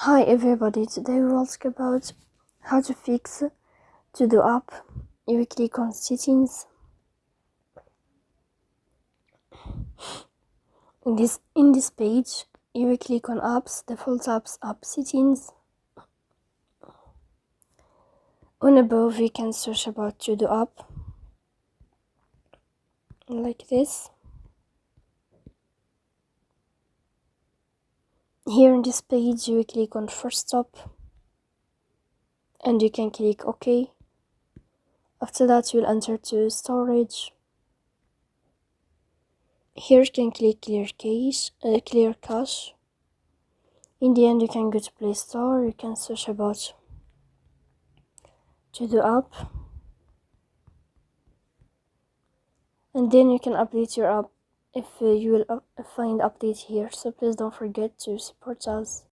Hi everybody, today we will talk about how to fix To-Do app. You will click on settings. In this page, you will click on apps, default apps, app settings. On above, you can search about To-Do app, like this. Here in this page, you will click on first stop, and you can click OK. After that, you will enter to storage. Here you can click clear cache. In the end, you can go to Play Store. You can search about To-Do app, and then you can update your app if you will find update here. So please don't forget to support us.